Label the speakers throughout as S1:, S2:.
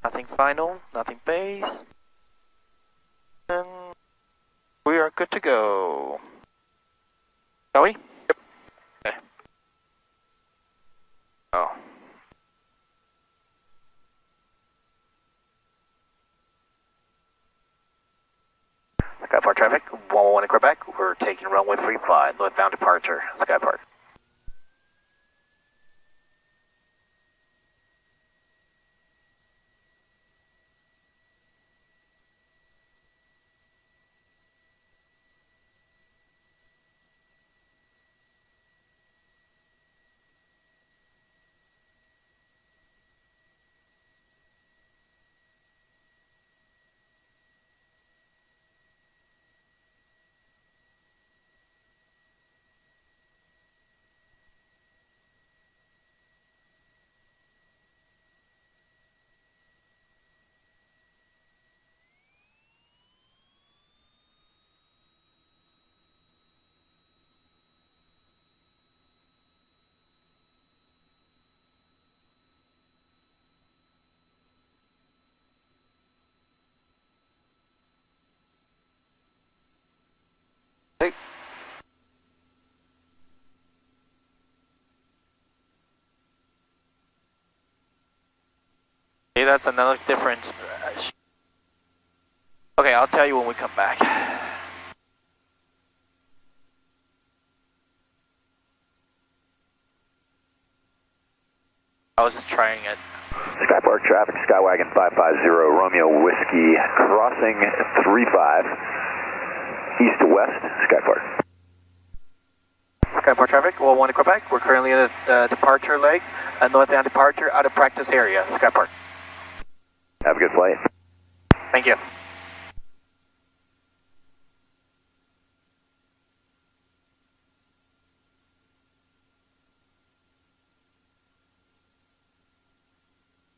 S1: Nothing final, nothing base. And we are good to go. Are we? Yep. Okay. Oh. Skyport traffic, 111 in Quebec. We're taking runway 35, northbound departure, Skyport. Hey. Hey, that's another difference. Okay, I'll tell you when we come back. I was just trying it.
S2: Skypark traffic, Skywagon 550, Romeo Whiskey, crossing 35, east to west, Skypark.
S1: Skyport traffic, 111 in Quebec. We're currently in the departure leg, northbound departure out of practice area, Skyport.
S2: Have a good flight.
S1: Thank you.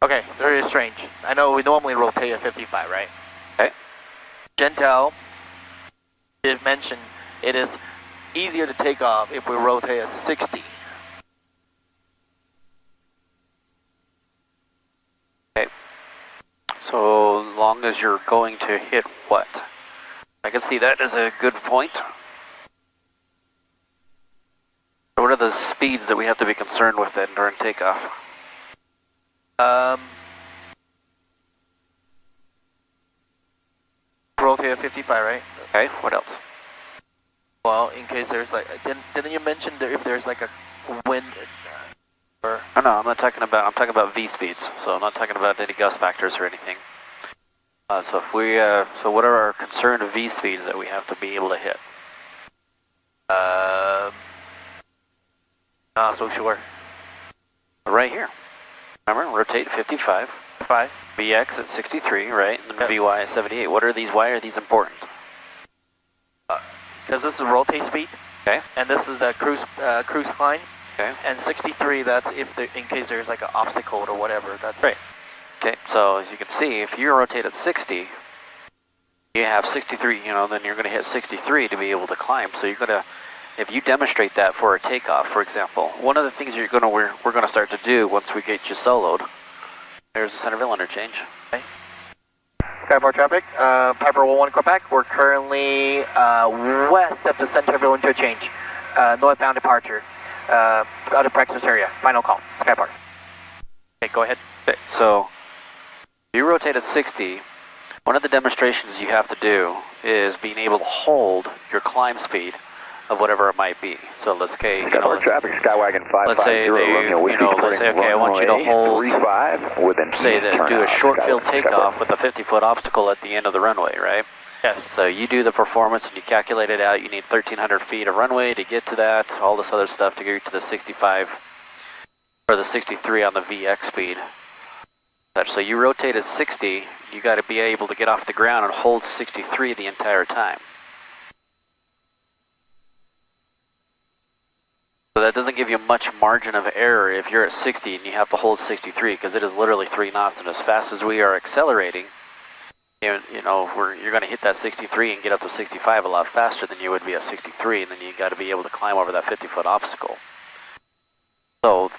S1: Okay, very strange. I know we normally rotate at 55, right?
S2: Okay.
S1: Gentel did mention it is easier to take off if we rotate at 60.
S3: Okay. So long as you're going to hit what? I can see that as a good point. What are the speeds that we have to be concerned with then during takeoff?
S1: Rotate at 55, right?
S3: Okay, what else?
S1: Well, in case there's like, didn't you mention that if there's like a wind or?
S3: Oh, no, I'm talking about V speeds, so I'm not talking about any gust factors or anything. So if we, so what are our concerned V speeds that we have to be able to hit?
S1: Not so sure.
S3: Right here. Remember, rotate 55.
S1: 5.
S3: VX at 63, right? And
S1: Yep.
S3: VY at 78. Why are these important?
S1: Because this is rotate speed.
S3: Okay.
S1: And this is the cruise climb.
S3: Okay.
S1: And 63, that's if in case there's like an obstacle or whatever. That's
S3: Right. Okay, so as you can see, if you rotate at 60, you have 63, then you're going to hit 63 to be able to climb. So you're going to, if you demonstrate that for a takeoff, for example, one of the things we're going to start to do once we get you soloed, there's the Centerville interchange.
S1: Okay. Skyport traffic, Piper 111 Quebec. We're currently west of the Centerville interchange, northbound departure, out of practice area. Final call, Skyport. Okay, go ahead.
S3: Okay, so if you rotate at 60, one of the demonstrations you have to do is being able to hold your climb speed of whatever it might be. So let's say,
S2: Skypark traffic, Skywagon 550,
S3: let's say
S2: Romeo Whiskey,
S3: let's say, okay, I want you to hold,
S2: 35 with an
S3: say that do a short field takeoff with a 50-foot obstacle at the end of the runway, right?
S1: Yes.
S3: So you do the performance and you calculate it out. You need 1,300 feet of runway to get to that, all this other stuff to get to the 65 or the 63 on the VX speed. So you rotate at 60, you got to be able to get off the ground and hold 63 the entire time. So that doesn't give you much margin of error if you're at 60 and you have to hold 63, because it is literally 3 knots, and as fast as we are accelerating, you're going to hit that 63 and get up to 65 a lot faster than you would be at 63, and then you got to be able to climb over that 50-foot obstacle. So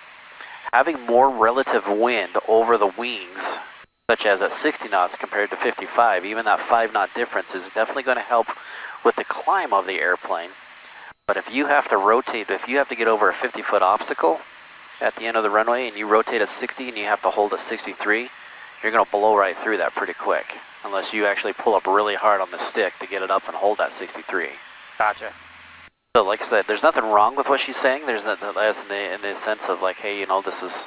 S3: having more relative wind over the wings such as at 60 knots compared to 55, even that 5 knot difference is definitely going to help with the climb of the airplane. But if you have to rotate, if you have to get over a 50-foot obstacle at the end of the runway and you rotate at 60 and you have to hold at 63, you're going to blow right through that pretty quick, unless you actually pull up really hard on the stick to get it up and hold that 63.
S1: Gotcha.
S3: So like I said, there's nothing wrong with what she's saying. There's nothing in the sense of like, hey, you know, this is,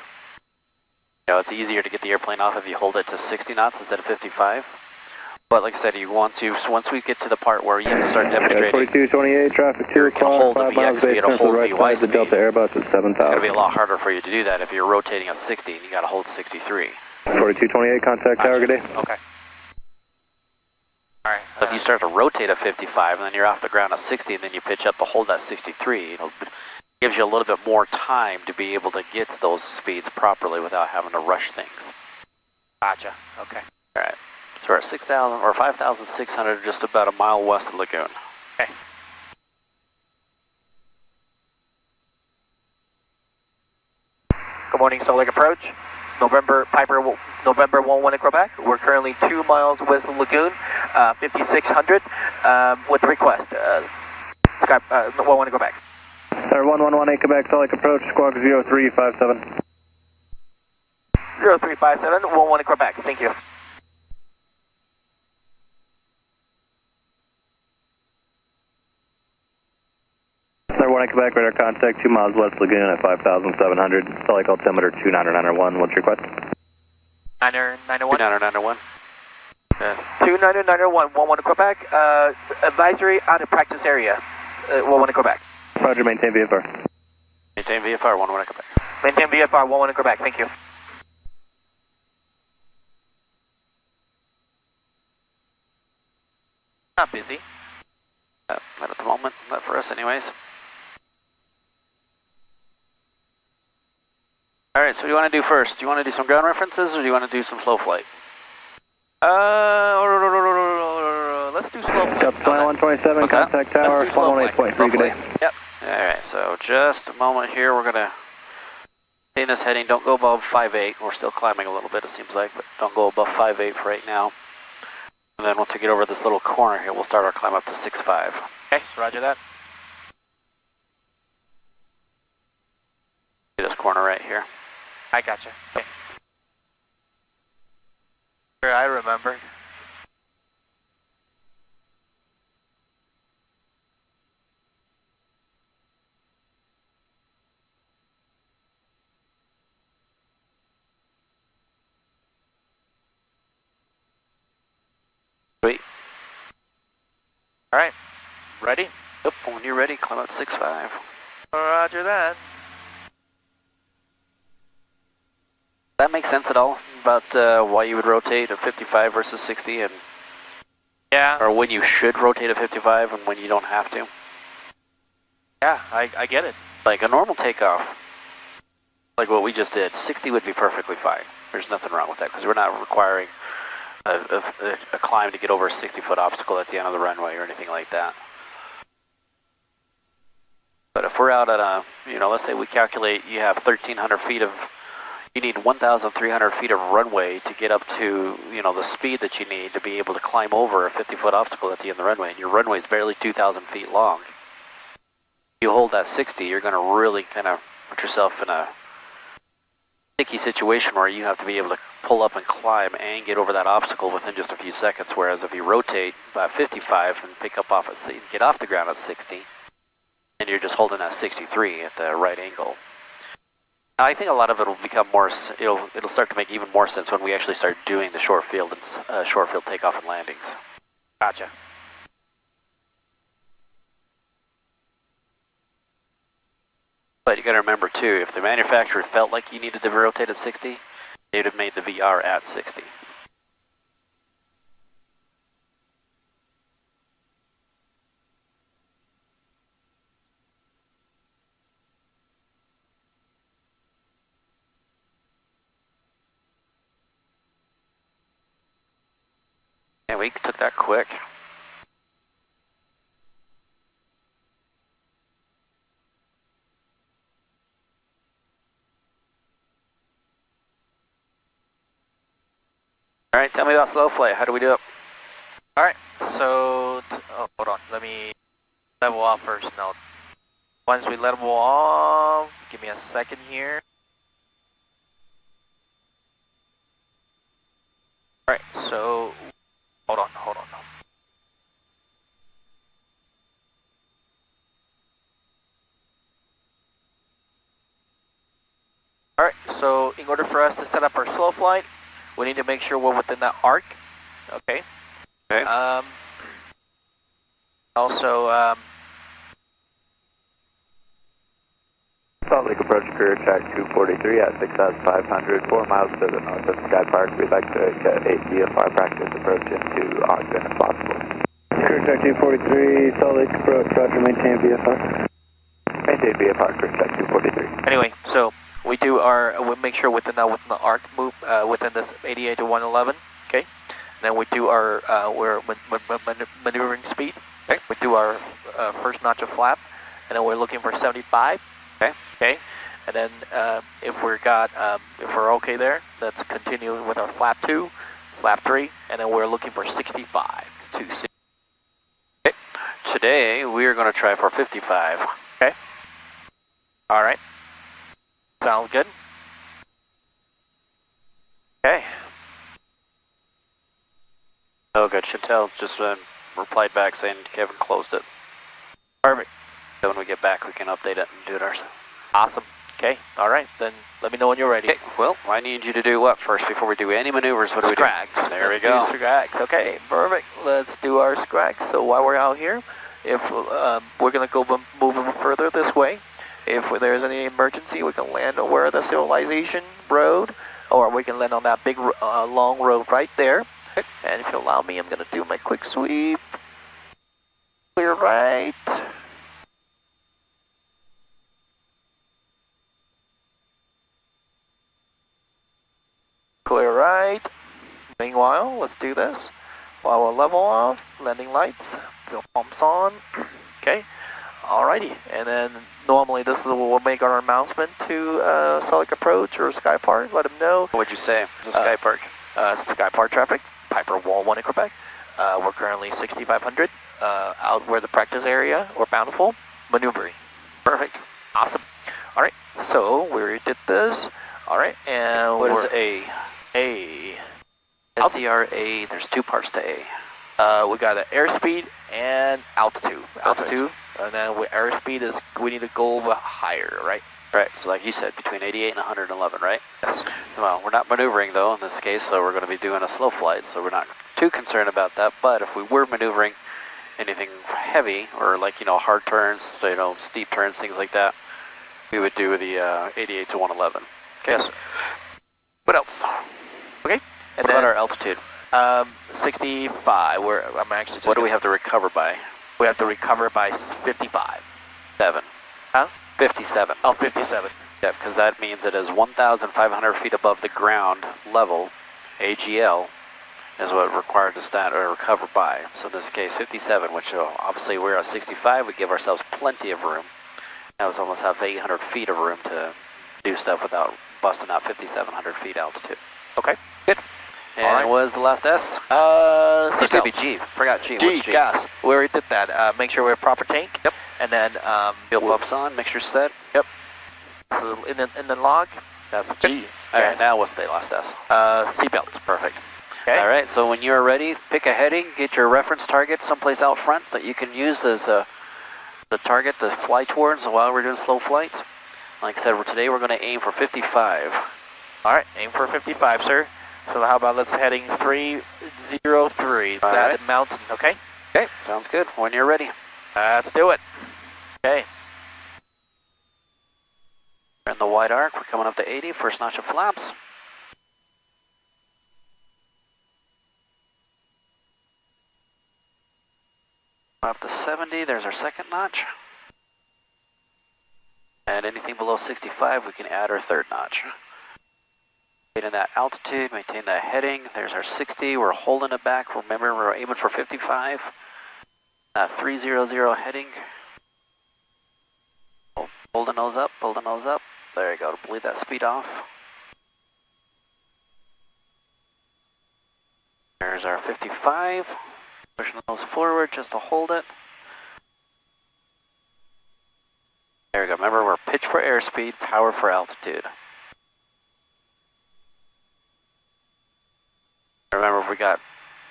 S3: you know, it's easier to get the airplane off if you hold it to 60 knots instead of 55. But like I said, you want to, so once we get to the part where you have to start demonstrating,
S4: 4228, traffic 2
S3: you can hold the VX speed or hold the Y speed.
S4: The Delta Airbus at 7,000.
S3: It's going to be a lot harder for you to do that if you're rotating at 60 and you got to hold 63.
S4: 4228, contact tower, good day.
S1: Okay. All right.
S3: So if you start to rotate at 55 and then you're off the ground at 60 and then you pitch up to hold that 63, it gives you a little bit more time to be able to get to those speeds properly without having to rush things.
S1: Gotcha. Okay.
S3: All right. So we're at 6,000 or 5,600, just about a mile west of Lagoon.
S1: Okay. Good morning, Salt Lake approach. November 11 Quebec. We're currently 2 miles west of Lagoon, 5600. With request, Sky 11 Quebec.
S4: Sir, 1118 Quebec, Salt Lake approach, squawk 0357.
S1: 0357, 11 Quebec. Thank you.
S4: Sir, 1 Quebec, radar contact, 2 miles west Lagoon at 5,700. Salt Lake altimeter 29901. What's your request?
S1: 9991.
S3: 2991.
S1: 2991, 11 Quebec. Advisory out of practice area. 11 Quebec.
S4: Roger, maintain VFR.
S3: Maintain VFR, 11 Quebec.
S1: Maintain VFR, 11 Quebec. Thank you. Not busy.
S3: Not at the moment, not for us anyways. Alright, so what do you want to do first? Do you want to do some ground references or do you want to do some slow flight?
S1: Let's do slow flight.
S4: Delta 2127, contact tower, 118.3, good day.
S1: Yep.
S3: Alright, so just a moment here, we're going to maintain this heading. Don't go above 5.8. We're still climbing a little bit, it seems like, but don't go above 5.8 for right now. And then once we get over this little corner here, we'll start our climb up to 6.5.
S1: Okay, roger that.
S3: This corner right here.
S1: I gotcha. Okay. Sure, I remember.
S3: Sweet.
S1: All right. Ready?
S3: Yep, when you're ready, climb up 6.5.
S1: Roger that.
S3: Does that make sense at all about why you would rotate at 55 versus 60 and
S1: Yeah.
S3: or when you should rotate at 55 and when you don't have to?
S1: Yeah, I get it.
S3: Like a normal takeoff, like what we just did, 60 would be perfectly fine. There's nothing wrong with that because we're not requiring a climb to get over a 60-foot obstacle at the end of the runway or anything like that. But if we're out at a, you know, let's say we calculate you have 1,300 feet of, you need 1,300 feet of runway to get up to, you know, the speed that you need to be able to climb over a 50-foot obstacle at the end of the runway, and your runway is barely 2,000 feet long. If you hold that 60, you're going to really kind of put yourself in a sticky situation where you have to be able to pull up and climb and get over that obstacle within just a few seconds, whereas if you rotate about 55 and pick up off at, get off the ground at 60, and you're just holding that 63 at the right angle. Now, I think a lot of it will become more, it'll start to make even more sense when we actually start doing the short field takeoff and landings.
S1: Gotcha.
S3: But you got to remember too, if the manufacturer felt like you needed to rotate at 60, they'd have made the VR at 60. And we took that quick. All right, tell me about slow flight. How do we do it?
S1: All right, so, hold on, let me level off first. Now, once we level off, give me a second here. All right, so, hold on. All right, so in order for us to set up our slow flight, we need to make sure we're within that arc, okay?
S3: Okay.
S1: Also,
S4: Salt Lake approach career track 243 at 6,500, 4 miles to the north of Sky Park. We'd like to get a DFR practice approach into Ogden if possible. Career track 243, Salt Lake approach, roger, maintain VFR. Maintain VFR, career track 243.
S1: anyway, so we do we make sure within the arc move, within this 88 to 111, okay? And then we do our, we're maneuvering speed, okay? We do our first notch of flap, and then we're looking for 75, okay? And then if we're okay there, let's continue with our flap 2, flap 3, and then we're looking for 65 to 60.
S3: Okay. Today, we are going to try for 55.
S1: Okay. All right. Sounds good. Okay.
S3: Oh, good. Chantel just replied back saying Kevin closed it.
S1: Perfect.
S3: So when we get back, we can update it and do it ourselves.
S1: Awesome. Okay. All right. Then let me know when you're ready.
S3: Okay. Well, I need you to do what first before we do any maneuvers? What do we do?
S1: Scrags.
S3: There we
S1: Let's
S3: go.
S1: do scrags. Okay. Perfect. Let's do our scrags. So while we're out here, if we're gonna go moving further this way, if there's any emergency, we can land over the civilization road, or we can land on that big long road right there. And if you allow me, I'm gonna do my quick sweep. Clear right. Clear right. Meanwhile, let's do this. While we're level off, landing lights, fuel pumps on. Okay. Alrighty. And then normally this is where we'll make our announcement to Salt Lake Approach or Sky Park. Let them know.
S3: What'd you say? The Sky Park.
S1: Sky Park traffic, Piper Wall 1 in Quebec. We're currently 6,500 out where the practice area or Bountiful, maneuvering. Perfect. Awesome. All right. So we did this. All right. And
S3: What is A?
S1: A.
S3: SDRA, there's two parts to A.
S1: We got an airspeed and altitude.
S3: Perfect.
S1: Altitude, and then airspeed is we need to go higher, right?
S3: Right, so like you said, between 88 and 111, right?
S1: Yes.
S3: Well, we're not maneuvering though in this case, so we're going to be doing a slow flight, so we're not too concerned about that. But if we were maneuvering anything heavy or like, you know, hard turns, so, you know, steep turns, things like that, we would do the 88 to 111. Okay.
S1: Yes. What else? Okay. And
S3: What
S1: then
S3: about our altitude?
S1: 65. I'm actually just
S3: What do we have to recover by?
S1: We have to recover by 55.
S3: 7.
S1: Huh?
S3: 57.
S1: Oh, 57.
S3: Yeah, because that means it is 1,500 feet above the ground level. AGL is what required to stand or recover by. So in this case, 57, which obviously we're at 65. We give ourselves plenty of room. That was almost have 800 feet of room to do stuff without busting out 5,700 feet altitude.
S1: Okay. Good.
S3: And
S1: All right.
S3: what was the last S? It's gonna be G. Forgot G.
S1: G.
S3: What's G?
S1: Gas. We already did that. Make sure we have proper tank.
S3: Yep.
S1: And then
S3: Fuel pumps on. Mixture set.
S1: Yep. This is in the log. That's G.
S3: All right. Now what's the last S?
S1: Seatbelts.
S3: Perfect.
S1: Okay.
S3: All right. So when you're ready, pick a heading. Get your reference target someplace out front that you can use as the target to fly towards while we're doing slow flights. Like I said, today we're going to aim for 55.
S1: All right. Aim for 55, sir. So how about let's heading 303.
S3: All
S1: That
S3: right.
S1: mountain. Okay.
S3: Okay. Sounds good. When you're ready.
S1: Let's do it. Okay.
S3: We're in the wide arc. We're coming up to 80. First notch of flaps. Up to 70. There's our second notch. And anything below 65, we can add our third notch. Maintain that altitude, maintain that heading. There's our 60. We're holding it back. Remember, we're aiming for 55. 300 heading. Pull the nose up, pull the nose up. There you go, bleed that speed off. There's our 55. Pushing the nose forward just to hold it. There we go. Remember, we're pitch for airspeed, power for altitude. Remember, we got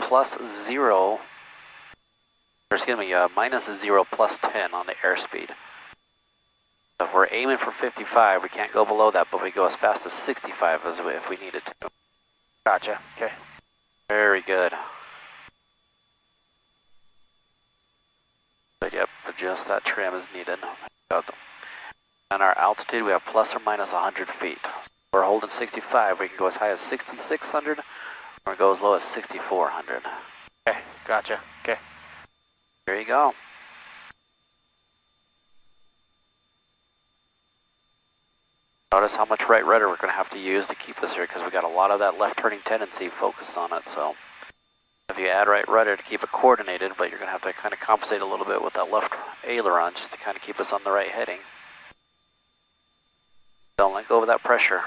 S3: +0, or excuse me, -0 +10 on the airspeed. So if we're aiming for 55, we can't go below that, but we go as fast as 65 as if we needed to.
S1: Gotcha. Okay.
S3: Very good. But yep, adjust that trim as needed. And our altitude, we have plus or minus 100 feet. So we're holding 65, we can go as high as 6,600, or go as low as 6,400.
S1: Okay, gotcha. Okay.
S3: There you go. Notice how much right rudder we're going to have to use to keep this here, because we got a lot of that left turning tendency focused on it. So if you add right rudder to keep it coordinated, but you're going to have to kind of compensate a little bit with that left aileron just to kind of keep us on the right heading. Don't let go of that pressure.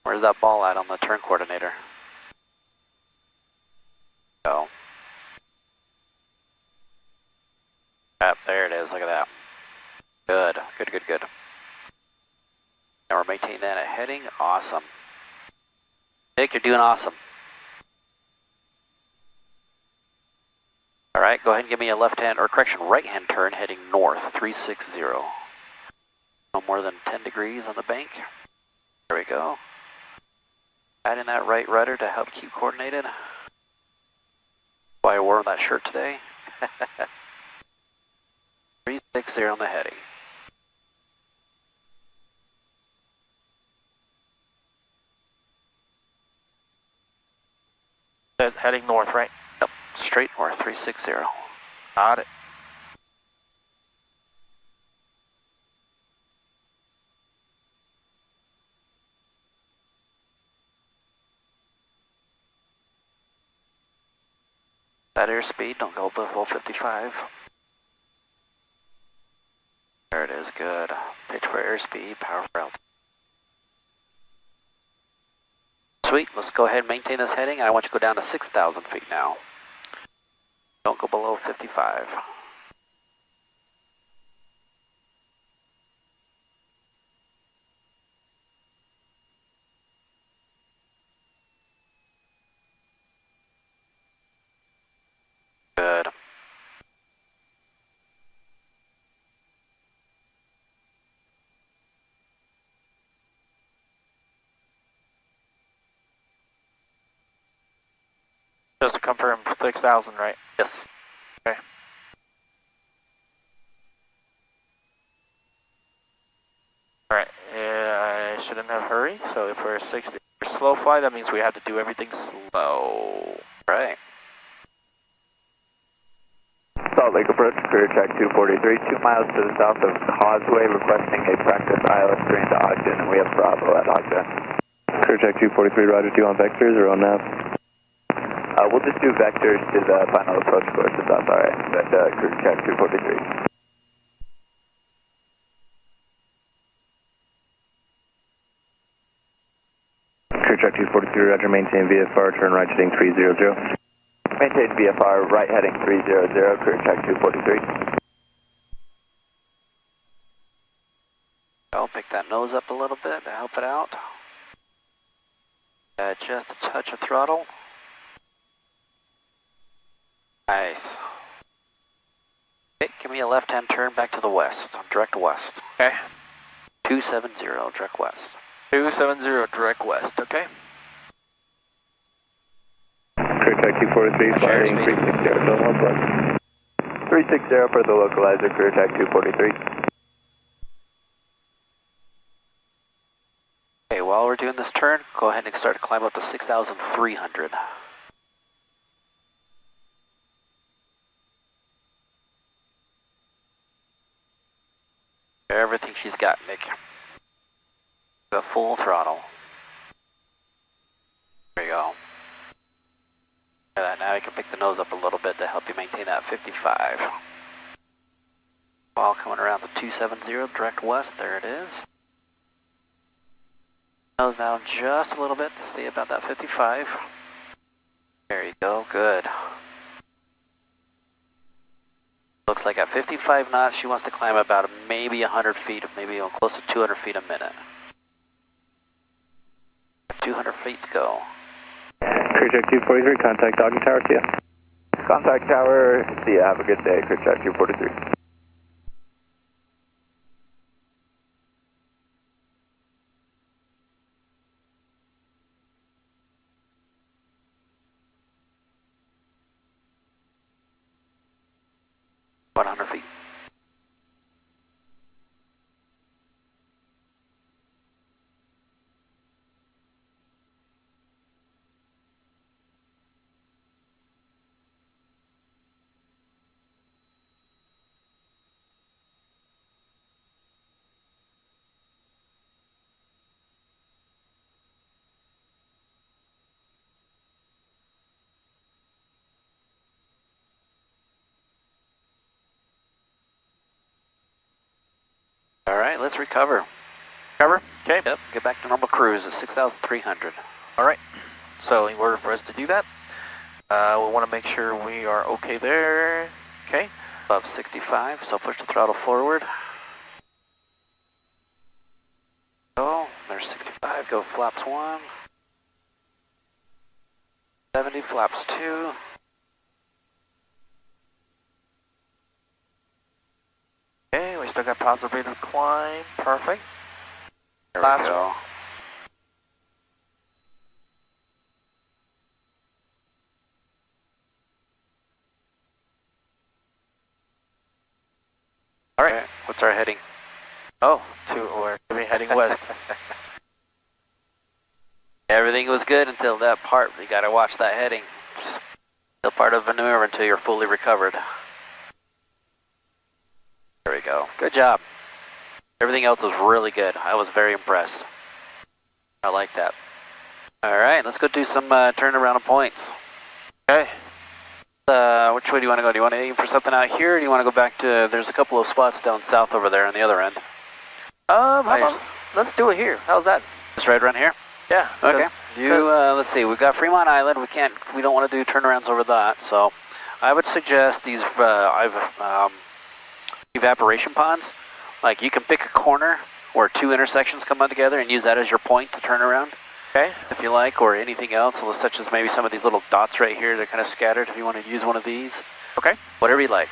S3: Where's that ball at on the turn coordinator? Go. Yep, there it is. Look at that. Good, good, good, good. Now we're maintaining that at heading. Awesome. Nick, you're doing awesome. All right, go ahead and give me a left-hand, or correction, right-hand turn heading north, 360. No more than 10 degrees on the bank. There we go. Add in that right rudder to help keep coordinated. Why I wore that shirt today. 360 on the heading.
S1: Heading north, right?
S3: Yep, straight north, 360.
S1: Got it.
S3: That airspeed, don't go below 55. There it is, good. Pitch for airspeed, power for altitude. Sweet, let's go ahead and maintain this heading. I want you to go down to 6,000 feet now. Don't go below 55. Good.
S1: Just to confirm, 6,000, right?
S3: Yes.
S1: Okay. Alright, I shouldn't have hurry, so if we're 60 slow fly, that means we have to do everything slow.
S3: Right.
S4: Salt Lake approach, Spirit Track 243, 2 miles to the south of Causeway, requesting a practice ILS 3 into Ogden, and we have Bravo at Ogden. Spirit Track 243, roger, do you want vectors or on nav? We'll just do vectors to the final approach course, if that's alright, at Spirit Track 243. Spirit Track 243, roger, maintain VFR, turn right heading 300. Maintain VFR, right heading 300, Spirit Track 243.
S3: I'll pick that nose up a little bit to help it out. Just a touch of throttle. Nice. Okay, give me a left-hand turn back to the west, direct west.
S1: Okay.
S3: 270, direct west.
S1: 270, direct west, okay?
S4: Spirit Track 243, flying 360, don't want plus. 360 for the localizer, Spirit Track 243.
S3: Okay, while we're doing this turn, go ahead and start to climb up to 6,300. Everything she's got, Nick. The full throttle. There you go. Now you can pick the nose up a little bit to help you maintain that 55. While coming around the 270 direct west, there it is. Nose down just a little bit to stay about that 55. There you go, good. Looks like at 55 knots, she wants to climb about maybe 100 feet, maybe close to 200 feet a minute. 200 feet to go.
S4: Crew check 243, contact Ogden Tower, see ya. Contact Tower, see ya, have a good day, Crew check 243.
S3: About 100 feet. All right, let's recover.
S1: Cover? Okay.
S3: Yep, get back to normal cruise at 6,300.
S1: All right. So in order for us to do that, we want to make sure we are okay there. Okay.
S3: Above 65, so push the throttle forward. Go, there's 65, go flaps 1. 70, flaps 2.
S1: Okay, we still got positive rate of climb. Perfect.
S3: There
S1: Last
S3: we go.
S1: All right.
S3: Okay, what's our heading? Oh,
S1: We're heading west.
S3: everything was good until that part. You gotta watch that heading. Still part of the maneuver until you're fully recovered. There we go. Good job. Everything else was really good. I was very impressed. I like that. All right, let's go do some turnaround of points.
S1: Okay.
S3: Which way do you want to go? Do you want to aim for something out here, or do you want to go back to, there's a couple of spots down south over there on the other end.
S1: How about, let's do it here. How's that?
S3: Just right around here?
S1: Yeah.
S3: Okay. Let's see, we've got Fremont Island. We don't want to do turnarounds over that, so I would suggest these evaporation ponds. Like, you can pick a corner where two intersections come on together and use that as your point to turn around.
S1: Okay.
S3: If you like, or anything else, such as maybe some of these little dots right here, they're kind of scattered if you want to use one of these.
S1: Okay.
S3: Whatever you like,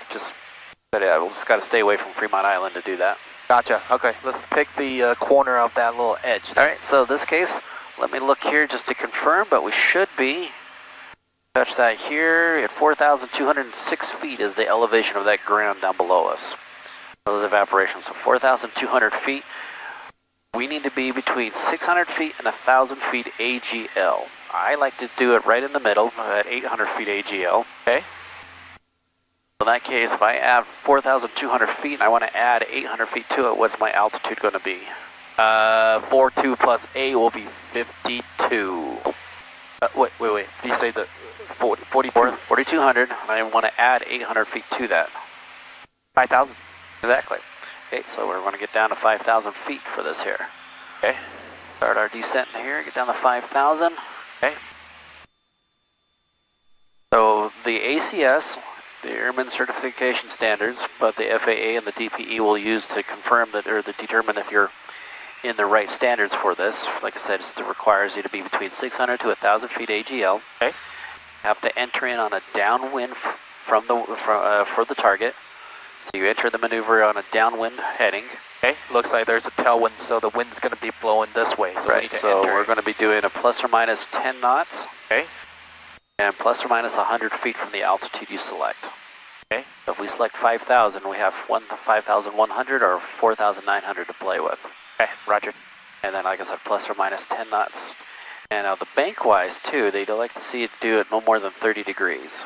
S3: but yeah, we'll just got to stay away from Fremont Island to do that.
S1: Gotcha. Okay, let's pick the corner of that little edge.
S3: All right, so in this case, let me look here just to confirm, but we should be, touch that here, at 4,206 feet is the elevation of that ground down below us. Those evaporations, so 4,200 feet. We need to be between 600 feet and 1,000 feet AGL. I like to do it right in the middle at 800 feet AGL.
S1: Okay.
S3: In that case, if I add 4,200 feet and I want to add 800 feet to it, what's my altitude going to be?
S1: 42 plus 8 will be 52. Wait. Did you say the 42?
S3: 4,200, and I want to add 800 feet to that.
S1: 5,000.
S3: Exactly. Okay, so we're going to get down to 5,000 feet for this here.
S1: Okay.
S3: Start our descent here, get down to 5,000.
S1: Okay.
S3: So the ACS, the Airman Certification Standards, but the FAA and the DPE will use to confirm that, or to determine if you're in the right standards for this. Like I said, it requires you to be between 600 to 1,000 feet AGL.
S1: Okay.
S3: Have to enter in on a downwind for the target. So you enter the maneuver on a downwind heading.
S1: Okay, looks like there's a tailwind, so the wind's going to be blowing this way. So
S3: right, so we're going to be doing a plus or minus 10 knots.
S1: Okay.
S3: And plus or minus 100 feet from the altitude you select.
S1: Okay.
S3: So if we select 5,000, we have 5,100 or 4,900 to play with.
S1: Okay, roger.
S3: And then, like I said, plus or minus 10 knots. And now the bank-wise, too, they'd like to see you do it no more than 30 degrees.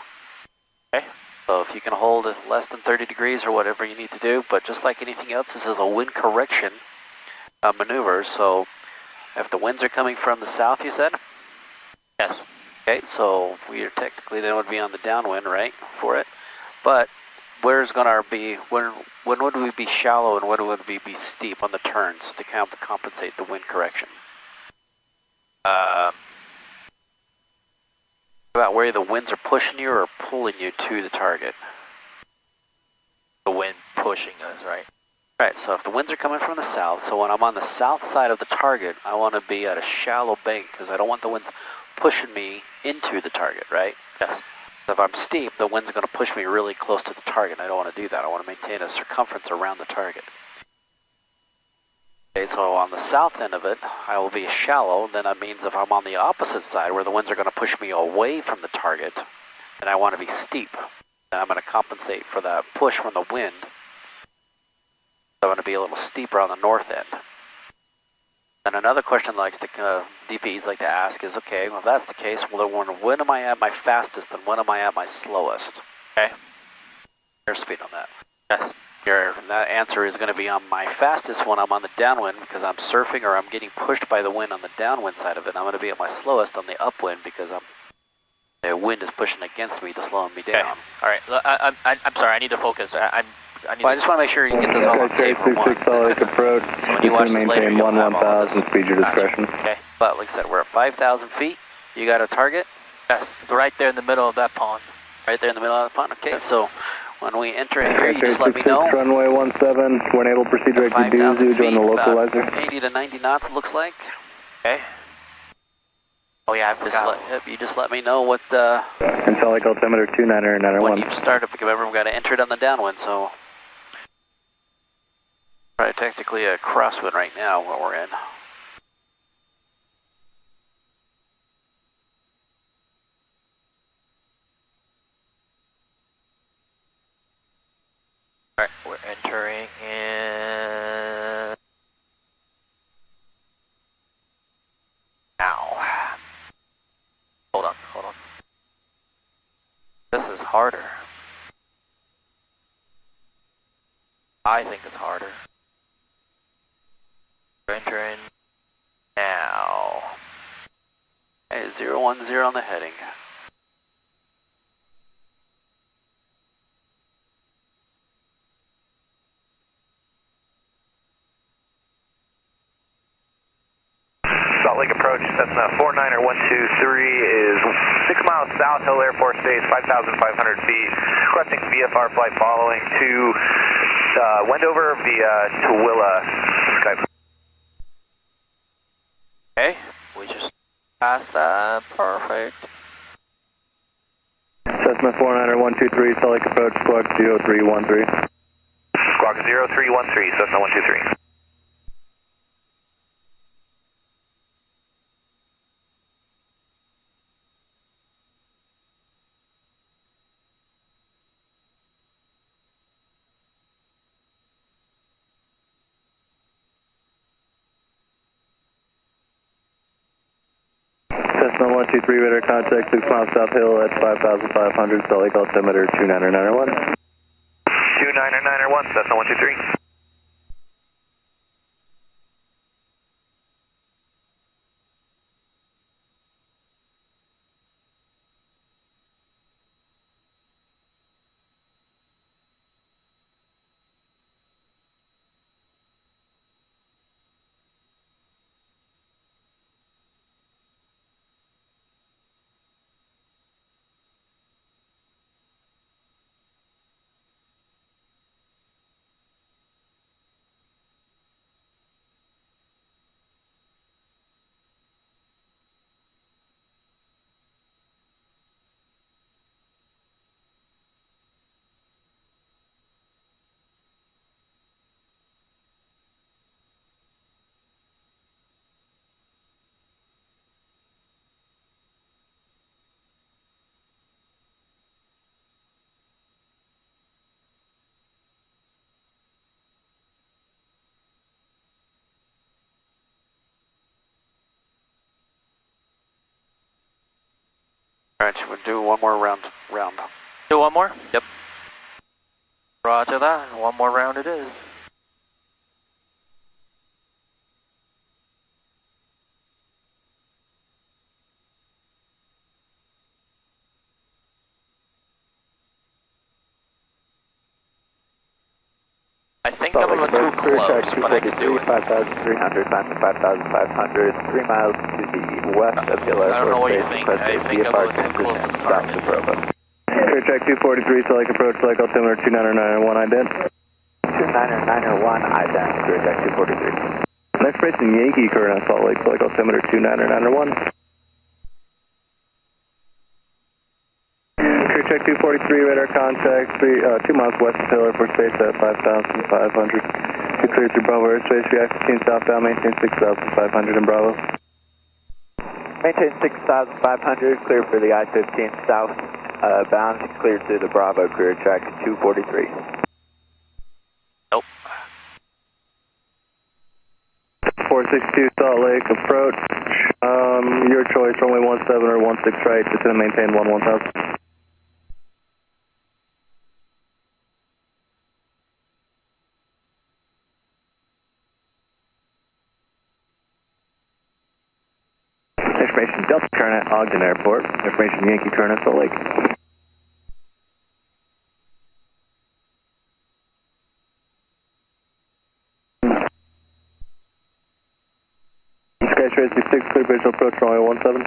S1: Okay.
S3: So if you can hold it less than 30 degrees or whatever you need to do, but just like anything else, this is a wind correction maneuver. So if the winds are coming from the south, you said?
S1: Yes.
S3: Okay, so we are technically then would be on the downwind, right, for it. But where's going to be, when would we be shallow and when would we be steep on the turns to compensate the wind correction? about where the winds are pushing you or pulling you to the target.
S1: The wind pushing us, right?
S3: Right, so if the winds are coming from the south, so when I'm on the south side of the target, I want to be at a shallow bank because I don't want the winds pushing me into the target, right?
S1: Yes.
S3: So if I'm steep, the winds are going to push me really close to the target. I don't want to do that. I want to maintain a circumference around the target. Okay, so on the south end of it, I will be shallow. Then that means if I'm on the opposite side where the winds are going to push me away from the target, then I want to be steep. And I'm going to compensate for that push from the wind. So I'm going to be a little steeper on the north end. And another question DPs like to ask is, okay, well, if that's the case, well, when am I at my fastest and when am I at my slowest?
S1: Okay.
S3: Airspeed on that.
S1: Yes.
S3: And that answer is going to be on my fastest when I'm on the downwind because I'm surfing or I'm getting pushed by the wind on the downwind side of it. I'm going to be at my slowest on the upwind because the wind is pushing against me to slow me down.
S1: Okay. All right. I'm sorry. I need to focus. I
S3: just want to make sure you get this all on tape for one.
S4: Approach.
S3: So when you watch this later, you'll have all this.
S4: Speed your discretion.
S3: Okay. But like I said, we're at 5,000 feet. You got a target?
S1: Yes. Right there in the middle of that pond.
S3: Right there in the middle of the pond. Okay. So when we enter here, you just let me know.
S4: Runway 17. When able, proceed direct to Duzu. Join the localizer.
S3: 80 to 90 knots, it looks like.
S1: Okay. Oh yeah, I forgot.
S3: You just let me know what.
S4: Intelic altimeter 2991.
S3: When you've started, because remember we got to enter it on the downwind, so. Right, technically a crosswind right now, what we're in.
S1: All right, we're entering in now. Hold on. This is harder. I think it's harder. We're entering now.
S3: Okay, 010 on the heading.
S2: Salt Lake approach, Cessna 49er 123 is 6 miles south, Hill Air Force Base, 5,500 feet. Requesting VFR flight following to Wendover via Tooele, Skype.
S1: Okay, we just passed that. Perfect.
S4: Cessna 49er 123, Salt Lake approach, squawk 0313.
S2: Squawk 0313, Cessna 123.
S4: Cessna 123, radar contact 6 miles south hill at 5,500, Salt Lake altimeter 2991.
S2: 2991, Cessna 123.
S3: Alright, we'll do one more round.
S1: Do one more?
S3: Yep.
S1: Roger that. One more round it is. I think I'm a little too close, but I can do it.
S4: 5,300, time to 5,500, 3 miles to the west of Hill
S1: I don't know
S4: Airport
S1: what you
S4: Base.
S1: think. I think I'm a little too close to the
S4: South
S1: target.
S4: of Bravo.
S5: Clear track 243, select approach, select altimeter 299.1 ident.
S4: 29901, ident, clear track 243.
S5: Next station Yankee current on Salt Lake, select altimeter 29901. Clear track 243, radar contact 2 miles west of Hill Airport Base at 5,500. To clear through Bravo airspace, VI-15 southbound, maintain 6,500 in Bravo.
S4: Maintain 6,500, clear for the I-15 south bound, cleared through the Bravo, clear track 243.
S3: Nope.
S5: 462 Salt Lake, approach. Your choice, runway 17 or 16 right, just going to maintain 1000. Information Delta current at Ogden Airport. Information Yankee current at Salt Lake. Skytrace 6, clear visual approach runway 17.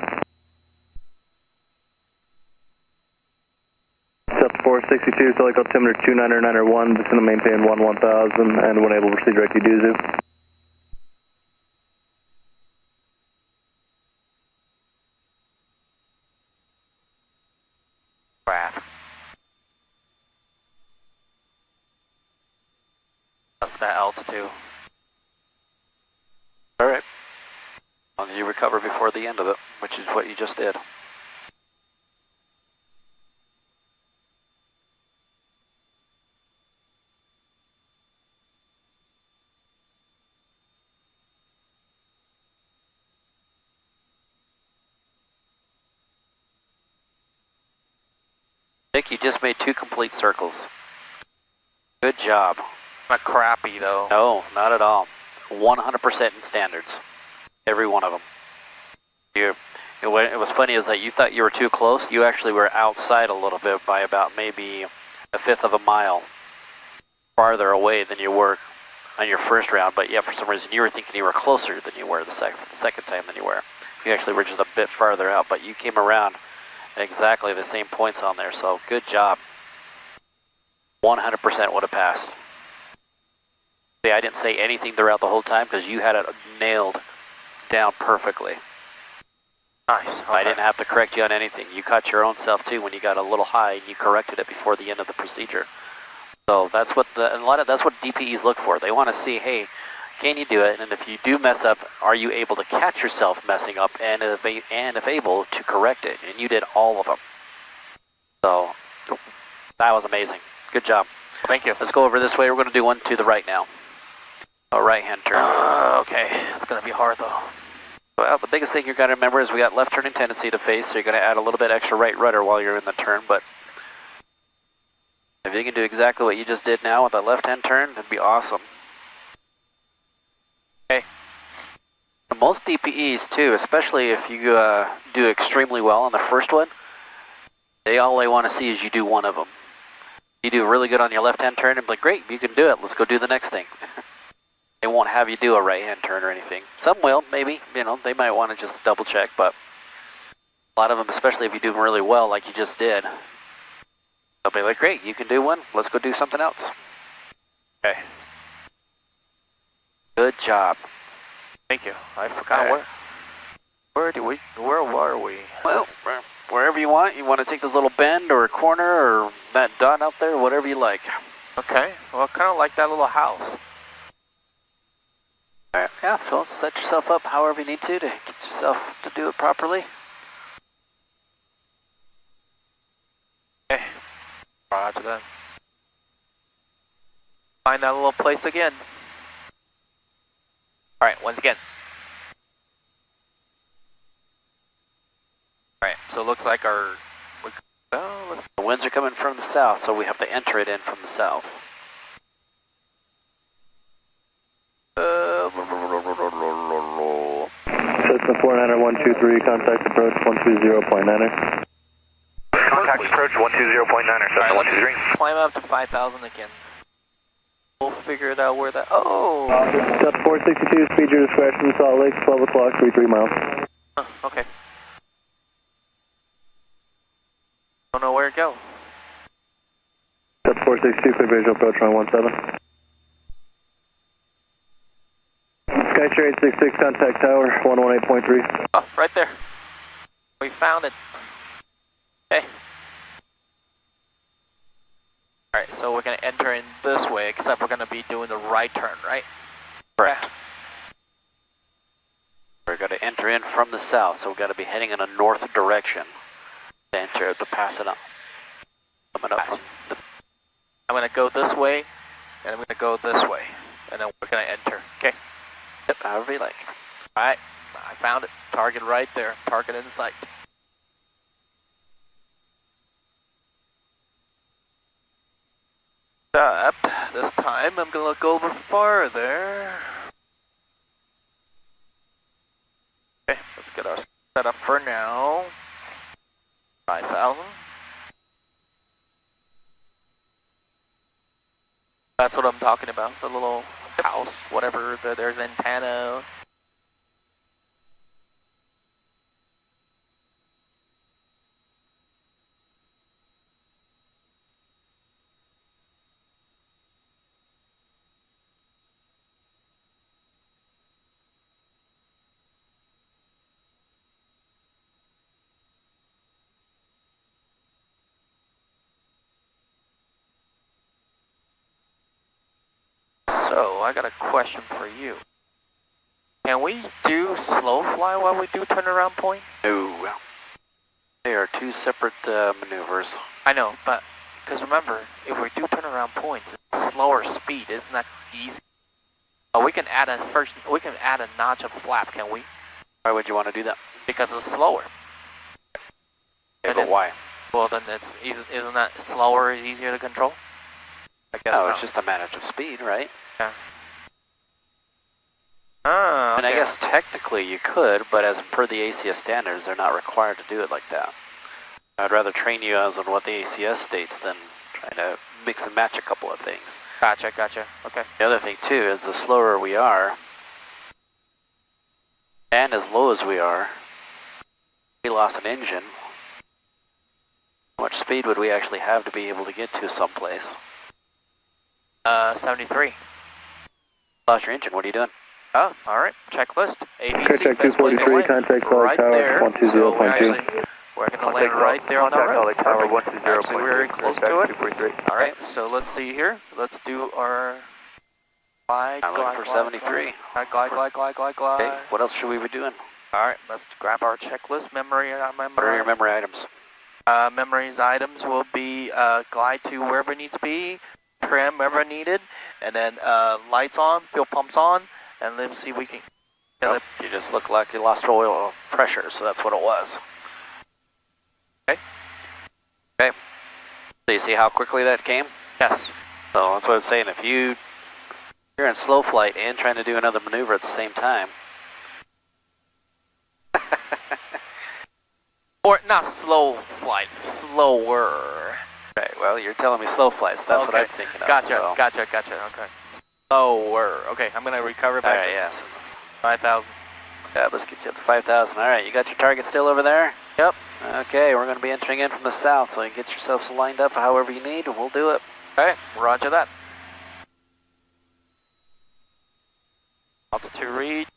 S5: Step 462, select altimeter 29901, just going to maintain 1000 and when able proceed direct to Duzu.
S3: Crap. That's that altitude. Alright. Well, you recover before the end of it, which is what you just did. Nick, you just made 2 complete circles. Good job.
S1: Not crappy though.
S3: No, not at all. 100% in standards. Every one of them. It was funny is that you thought you were too close. You actually were outside a little bit by about maybe 1/5 of a mile farther away than you were on your first round. But yeah, for some reason you were thinking you were closer than you were the second time than you were. You actually were just a bit farther out, but you came around exactly the same points on there. So good job. 100% would have passed. See, I didn't say anything throughout the whole time because you had it nailed down perfectly.
S1: Nice. Okay.
S3: I didn't have to correct you on anything. You caught your own self too when you got a little high and you corrected it before the end of the procedure. So that's what that's what DPEs look for. They want to see, hey, can you do it? And if you do mess up, are you able to catch yourself messing up and if able to correct it? And you did all of them. So that was amazing. Good job.
S1: Thank you.
S3: Let's go over this way. We're going to do one to the right now. A right-hand turn.
S1: Okay, it's going to be hard though.
S3: Well, the biggest thing you're going to remember is we got left turning tendency to face, so you're going to add a little bit extra right rudder while you're in the turn, but if you can do exactly what you just did now with that left-hand turn, it'd be awesome. Okay. Most DPEs too, especially if you do extremely well on the first one, all they want to see is you do one of them. You do really good on your left-hand turn and be like, great, you can do it, let's go do the next thing. They won't have you do a right-hand turn or anything. Some will, maybe, they might want to just double check, but a lot of them, especially if you do them really well like you just did, they'll be like, great, you can do one, let's go do something else. Okay. Good job.
S1: Thank you. I forgot where were we?
S3: Well, wherever you want. You want to take this little bend or a corner or that dot out there, whatever you like.
S1: Okay, well, kind of like that little house.
S3: All right, yeah, so set yourself up however you need to get yourself to do it properly.
S1: Okay, roger that. Find that little place again. All right, once again. All right, so it looks like
S3: The winds are coming from the south, so we have to enter it in from the south.
S5: Cessna 49123, contact approach 120.9er.
S2: Contact approach 120.9er, Cessna 123.
S1: Climb up to 5,000 again.
S3: We'll figure it out where that. Oh!
S5: Delta 462, speed your discretion, Salt Lake, 12 o'clock, 33 miles.
S1: Okay. Don't know where to go.
S5: Delta 462, clear visual approach runway 17. Skytrain 866, contact tower 118.3.
S1: Oh, right there. We found it. Okay. Alright, so we're going to enter in this way, except we're going to be doing the right turn, right?
S3: Correct. We're going to enter in from the south, so we've got to be heading in a north direction to enter, to pass it up. Coming up from the...
S1: I'm going to go this way, and I'm going to go this way, and then we're going to enter, okay?
S3: Yep, however you like.
S1: Alright, I found it. Target right there. Target in sight. Up. This time I'm going to look over farther. Okay, let's get our setup for now. 5,000. That's what I'm talking about, the little house, whatever, there's antenna. So, I got a question for you. Can we do slow fly while we do turnaround point?
S3: No. They are two separate maneuvers.
S1: I know, but, because remember, if we do turnaround points, it's slower speed, isn't that easy? Oh, we can add a notch of flap, can we?
S3: Why would you want to do that?
S1: Because it's slower.
S3: Yeah, but why?
S1: Well, then isn't that slower is easier to control? I guess
S3: No,
S1: not.
S3: it's just a manage of speed, right?
S1: Yeah. Oh,
S3: And I
S1: okay.
S3: guess technically you could, but as per the ACS standards, they're not required to do it like that. I'd rather train you as on what the ACS states than trying to mix and match a couple of things.
S1: Gotcha, okay.
S3: The other thing too is the slower we are, and as low as we are, we lost an engine. How much speed would we actually have to be able to get to someplace?
S1: 73.
S3: Lost your engine, what are you doing?
S1: Oh, alright. Checklist. ABC,
S5: Contact
S1: best place to
S5: 243,
S1: land.
S5: contact Salt Lake
S1: Right
S5: Tower,
S1: there.
S5: 120.2.
S1: So we're going to land right there on the road.
S2: Tower
S1: Perfect.
S2: 120.2.
S1: Actually, we're very close to it.
S2: 243.
S1: Alright, so let's see here. Let's do our glide,
S3: I'm looking for 73.
S1: glide.
S3: Okay, what else should we be doing?
S1: Alright, let's grab our checklist. Memory.
S3: What are your memory items?
S1: Memories items will be glide to wherever it needs to be, trim wherever needed, and then lights on, fuel pumps on, and let's see if we can...
S3: Nope, you just look like you lost oil pressure, so that's what it was.
S1: Okay.
S3: Okay. So you see how quickly that came?
S1: Yes.
S3: So that's what I'm saying. If you're in slow flight and trying to do another maneuver at the same time.
S1: Or not slow flight, slower.
S3: Okay, well, you're telling me slow flights. That's what I'm thinking of.
S1: Gotcha,
S3: so.
S1: gotcha. Okay. Slower. Okay, I'm going to recover back
S3: Alright,
S1: to
S3: yes.
S1: 5,000.
S3: Yeah, let's get you up to 5,000. Alright, you got your target still over there?
S1: Yep.
S3: Okay, we're going to be entering in from the south, so you get yourselves lined up however you need, and we'll do it.
S1: Alright, roger that. Altitude read.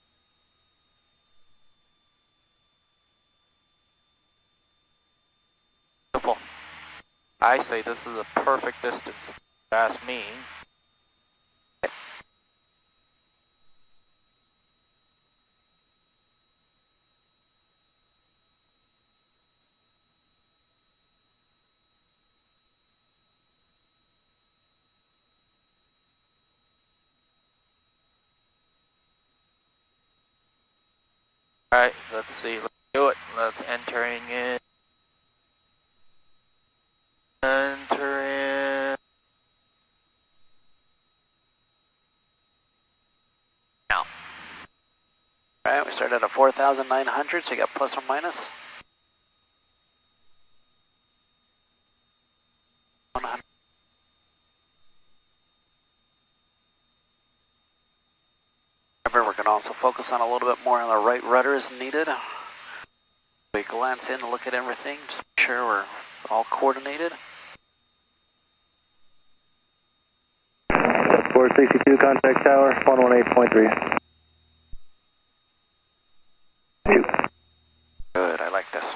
S1: Beautiful. I say this is a perfect distance, if you ask me. Alright, let's see, let's do it. Let's entering in. Enter in. Now.
S3: Alright, we started at 4,900, so you got plus or minus. 100. We're going to also focus on a little bit more on the right rudder as needed. We glance in and look at everything, just make sure we're all coordinated.
S5: 462, contact tower, 118.3.
S3: Good, I like this.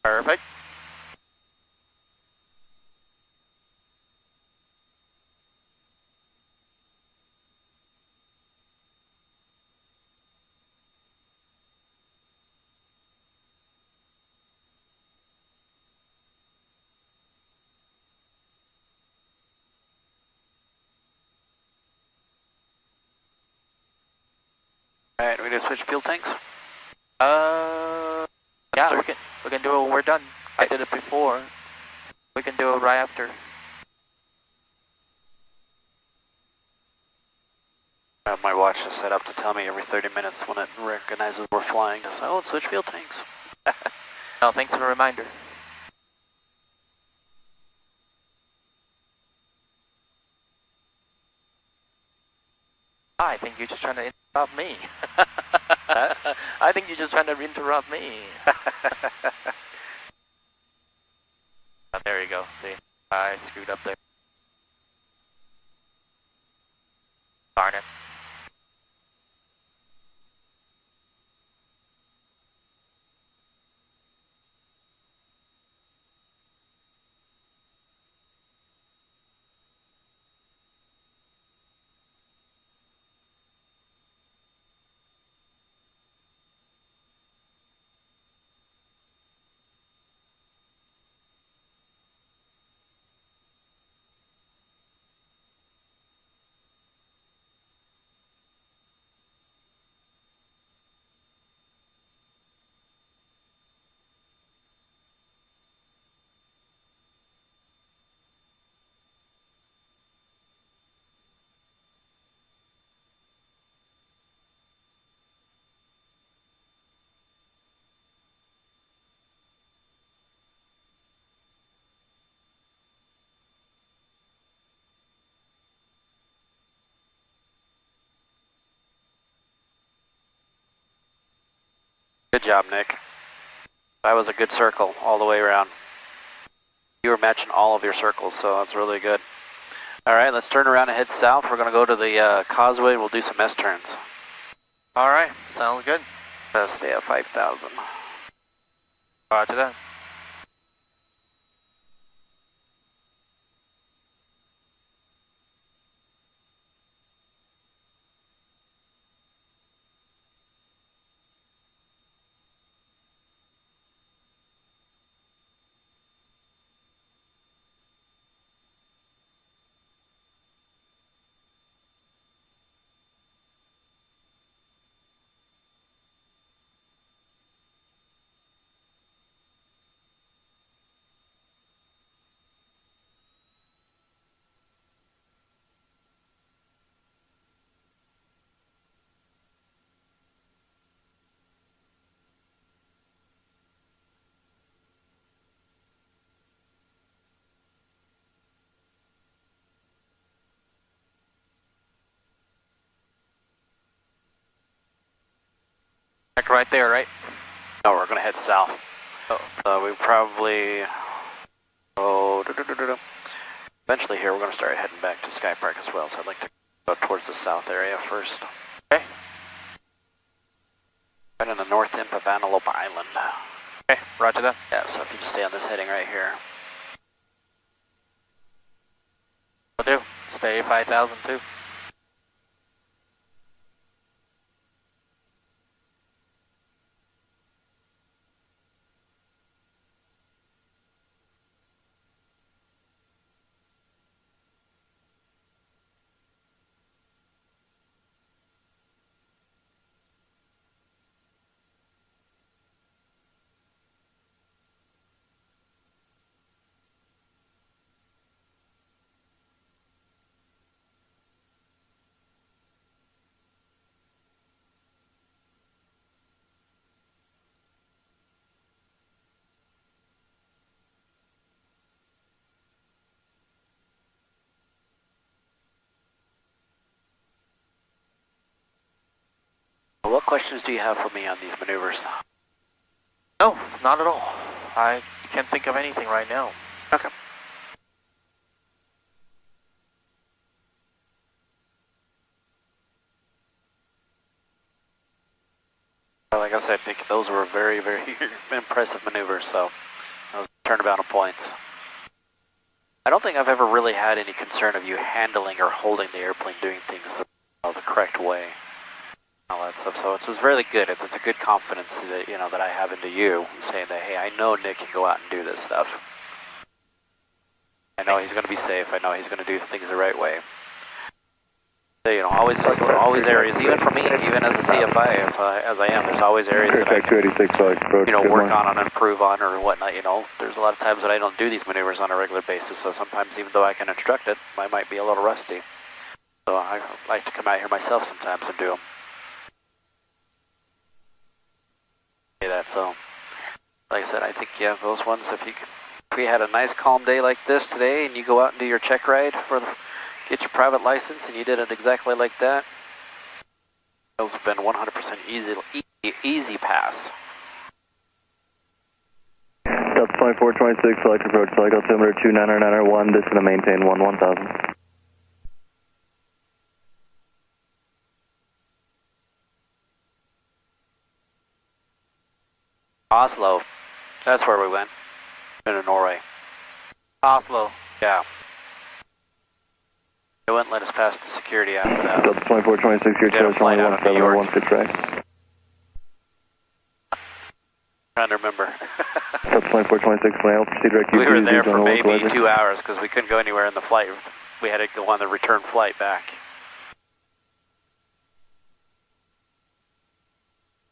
S1: Perfect.
S3: Alright, we gonna switch fuel tanks?
S1: Yeah, we can do it when we're done. I did it before. We can do it right after.
S3: I have my watch is set up to tell me every 30 minutes when it recognizes we're flying to say, oh, switch fuel tanks.
S1: No, thanks for the reminder. I think you're just trying to interrupt me. I think you're just trying to interrupt me. Oh, there you go. See, I screwed up there. Darn it.
S3: Good job, Nick. That was a good circle all the way around. You were matching all of your circles, so that's really good. All right, let's turn around and head south. We're going to go to the causeway and we'll do some S-turns.
S1: All right, sounds good.
S3: Stay at 5,000.
S1: Roger that. Back right there, right?
S3: No, we're going to head south.
S1: Oh.
S3: We probably, eventually here we're going to start heading back to Sky Park as well, so I'd like to go towards the south area first.
S1: Okay.
S3: Right in the north end of Antelope Island.
S1: Okay, roger that.
S3: Yeah, so if you just stay on this heading right here.
S1: Will do. Stay 5,000 too.
S3: What questions do you have for me on these maneuvers?
S1: No, not at all. I can't think of anything right now.
S3: Okay. Like I said, Nick, those were very, very impressive maneuvers, so I was turnabout of points. I don't think I've ever really had any concern of you handling or holding the airplane doing things the correct way. All that stuff, so it was really good. It's a good confidence that, you know, that I have into you, saying that, hey, I know Nick can go out and do this stuff. I know he's going to be safe. I know he's going to do things the right way. So, you know, always areas, even for me, even as a CFI, as I am, there's always areas that I can, you know, work on and improve on or whatnot. You know, there's a lot of times that I don't do these maneuvers on a regular basis, so sometimes even though I can instruct it, I might be a little rusty. So I like to come out here myself sometimes and do them. That, so like I said, I think, yeah, those ones, if we had a nice calm day like this today and you go out and do your check ride get your private license and you did it exactly like that, those have been 100% easy pass.
S5: Delta 2426, select approach, select altimeter 29901, descend to maintain 1000.
S3: Oslo, that's where we went, into Norway.
S1: Oslo.
S3: Yeah. They wouldn't let us pass the security after that.
S5: Delta 2426, your choice, only 1716 right.
S3: Trying to remember.
S5: Delta 2426, mail, proceed direct.
S3: We were there for maybe 2 hours because we couldn't go anywhere in the flight. We had to go on the return flight back.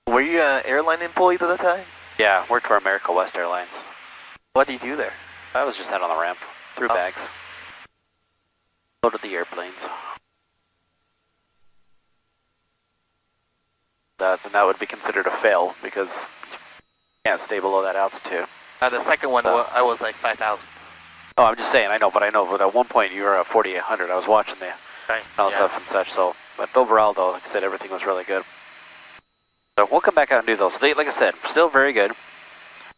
S1: Were you an airline employee at the time?
S3: Yeah, worked for America West Airlines.
S1: What did you do there?
S3: I was just out on the ramp, threw bags. Loaded the airplanes. Then that would be considered a fail because you can't stay below that altitude.
S1: The second one, I was like 5,000.
S3: Oh, I'm just saying, I know, but at one point you were at 4,800. I was watching the stuff and such, so, but overall though, like I said, everything was really good. So we'll come back out and do those. So they, like I said, still very good.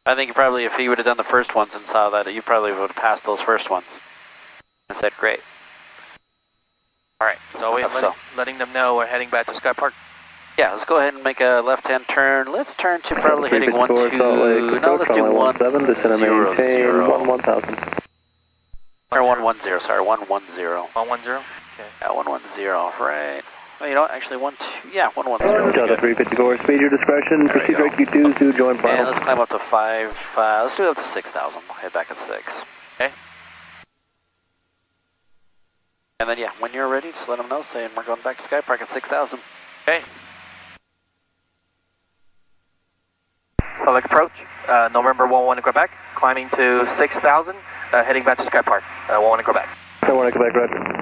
S3: I think probably if he would have done the first ones and saw that, you probably would have passed those first ones. I said, great.
S1: All right, so we're letting them know we're heading back to Sky Park.
S3: Yeah, let's go ahead and make a left-hand turn. Let's turn to probably hitting 1, 2, no, let's do 1, 0, 0.
S5: 1000.
S3: Or 110, sorry, 110.
S1: 110? Okay.
S3: Yeah, 110, right. Well, you know what, actually 1, 2, yeah, 110.
S5: Delta 354, speed your discretion, proceed direct Q2 to join final.
S3: And let's climb up to 5, let's do it up to 6,000, we'll head back at 6.
S1: Okay.
S3: And then, yeah, when you're ready, just let them know, saying we're going back to Sky Park at 6,000.
S1: Okay. Select approach, November 11 Quebec, climbing to 6,000, heading back to Sky Park, 11 Quebec.
S5: 11 Quebec, roger.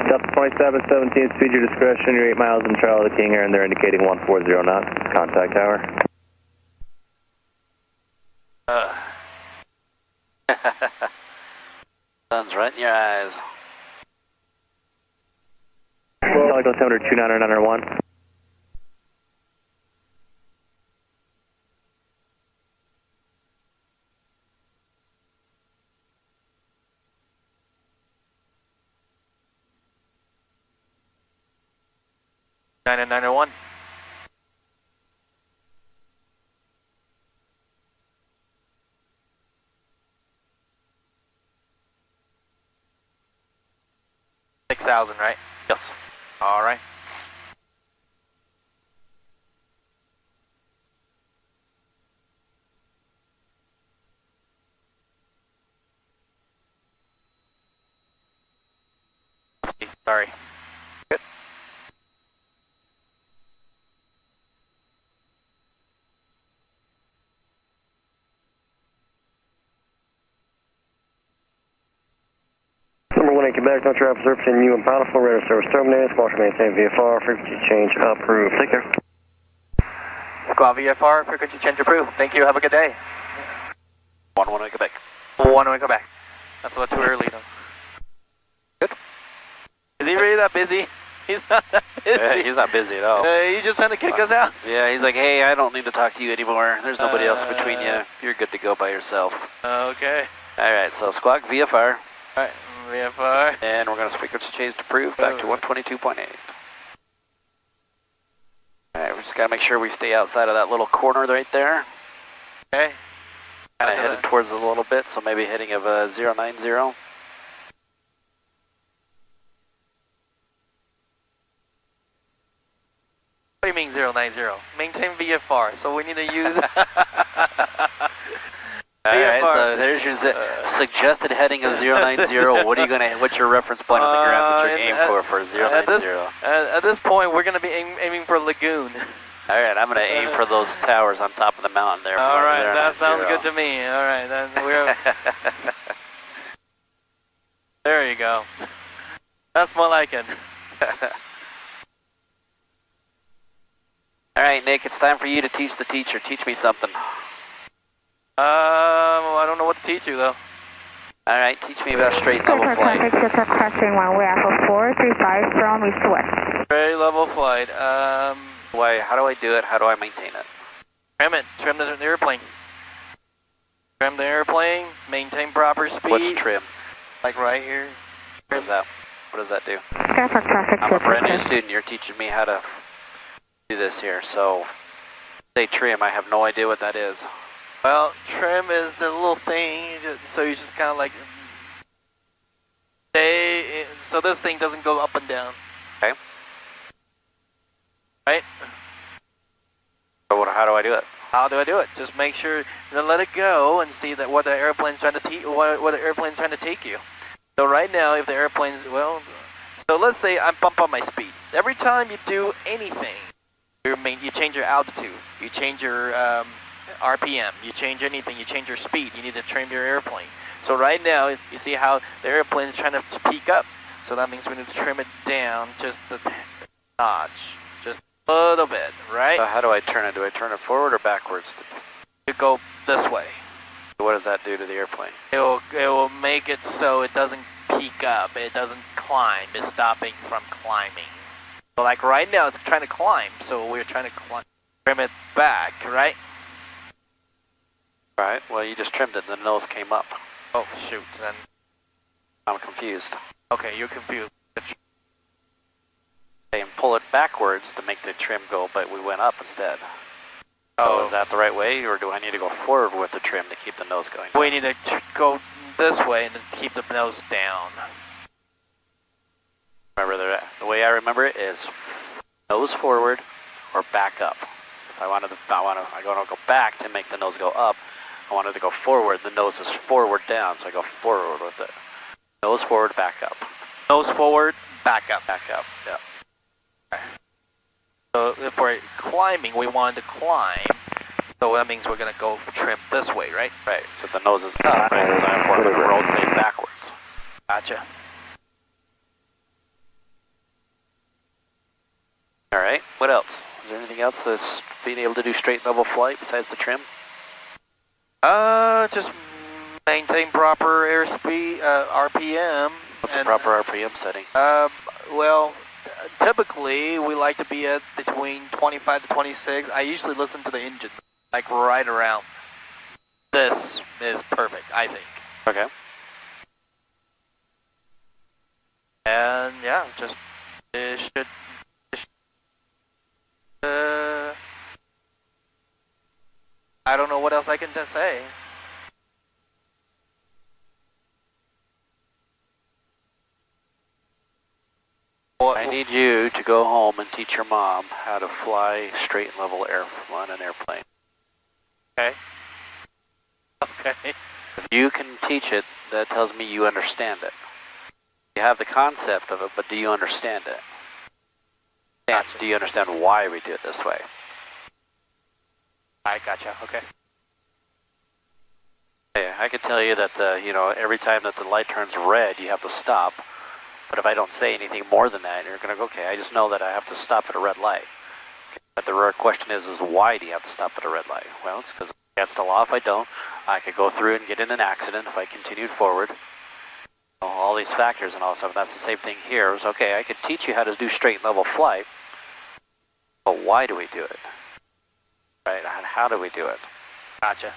S5: Delta 2717, speed your discretion, you're 8 miles in Charlie the King Air, and they're indicating 140 knots. Contact tower.
S3: Sun's right in your eyes.
S5: Select altimeter 29901.
S1: Nine and 901. $6,000, right?
S3: Yes.
S1: All right. Sorry. Good.
S6: Number 18 Quebec, no traffic service in you and Pilot, full radar service terminated. Squawk maintain VFR, frequency change approved. Take care.
S1: Squawk VFR, frequency change approved. Thank you, have a good day.
S3: 11 Quebec.
S1: 11 Quebec. That's a little too early though. Good. Is he really that busy? He's not that busy.
S3: Yeah, he's not busy at all.
S1: He's just trying to kick us out.
S3: Yeah, he's like, hey, I don't need to talk to you anymore. There's nobody else between you. You're good to go by yourself.
S1: Okay.
S3: All right, so squawk VFR.
S1: Alright, VFR.
S3: And we're going to frequency change to prove back to 122.8. Alright, we just got to make sure we stay outside of that little corner right there.
S1: Okay.
S3: Kind of headed towards it a little bit, so maybe heading of 090.
S1: What do you mean 090? Maintain VFR, so we need to use...
S3: Alright, so there's your suggested heading of 090. What's your reference point on the ground that you're aiming for 090?
S1: At this point, we're going to be aiming for Lagoon.
S3: Alright, I'm going to aim for those towers on top of the mountain there.
S1: Alright, that sounds good to me. Alright, then we're... There you go. That's more like it.
S3: Alright, Nick, it's time for you to teach the teacher. Teach me something.
S1: I don't know what to teach you though.
S3: Alright, teach me about straight level flight.
S7: Traffic, just requesting runway Alpha 435 from east to west.
S1: Straight level flight.
S3: Why? How do I do it? How do I maintain it?
S1: Trim it. Trim the airplane. Trim the airplane. Maintain proper speed.
S3: What's trim?
S1: Like right here.
S3: What is that? What does that do?
S7: Traffic,
S3: I'm a brand new student. You're teaching me how to do this here. So, say trim. I have no idea what that is.
S1: Well, trim is the little thing. So you just kind of like stay. So this thing doesn't go up and down.
S3: Okay.
S1: Right.
S3: So how do I do it?
S1: How do I do it? Just make sure to let it go and see that what the airplane's trying to what the airplane's trying to take you. So right now, if the airplane's so let's say I bump up my speed. Every time you do anything, you change your altitude, you change your RPM, you change anything, you change your speed. You need to trim your airplane. So right now, you see how the airplane's trying to peak up. So that means we need to trim it down just a notch. A little bit, right?
S3: So how do I turn it? Do I turn it forward or backwards?
S1: You go this way.
S3: What does that do to the airplane?
S1: It will make it so it doesn't peak up. It doesn't climb. It's stopping from climbing. So like right now, it's trying to climb. So we're trying to trim it back, right?
S3: Right. Well, you just trimmed it, and the nose came up.
S1: Oh shoot! Then
S3: I'm confused.
S1: Okay, you're confused.
S3: And pull it backwards to make the trim go, but we went up instead. Oh, is that the right way, or do I need to go forward with the trim to keep the nose going?
S1: We need to go this way and keep the nose down.
S3: Remember the way I remember it is nose forward or back up. So if I want to go back to make the nose go up. I wanted to go forward. The nose is forward down, so I go forward with it. Nose forward, back up.
S1: Nose forward, back up.
S3: Back up. Yeah.
S1: So if we're climbing, we wanted to climb, so that means we're going to go trim this way, right?
S3: Right, so the nose is up, right? So I'm going to rotate backwards.
S1: Gotcha.
S3: All right, what else? Is there anything else that's being able to do straight level flight besides the trim?
S1: Just maintain proper airspeed, RPM.
S3: What's a proper RPM setting?
S1: Well, typically we like to be at between 25 to 26. I usually listen to the engine, like right around. This is perfect, I think.
S3: Okay.
S1: And yeah, just it should. I don't know what else I can just say.
S3: I need you to go home and teach your mom how to fly straight and level on an airplane.
S1: Okay. Okay.
S3: If you can teach it, that tells me you understand it. You have the concept of it, but do you understand it? And do you understand why we do it this way?
S1: I gotcha, okay.
S3: Yeah, I could tell you that, you know, every time that the light turns red, you have to stop. But if I don't say anything more than that, you're going to go, okay, I just know that I have to stop at a red light. But the real question is why do you have to stop at a red light? Well, it's because against the law. If I don't, I could go through and get in an accident if I continued forward. All these factors and all stuff. That's the same thing here. It's okay, I could teach you how to do straight and level flight, but why do we do it? Right? And how do we do it?
S1: Gotcha.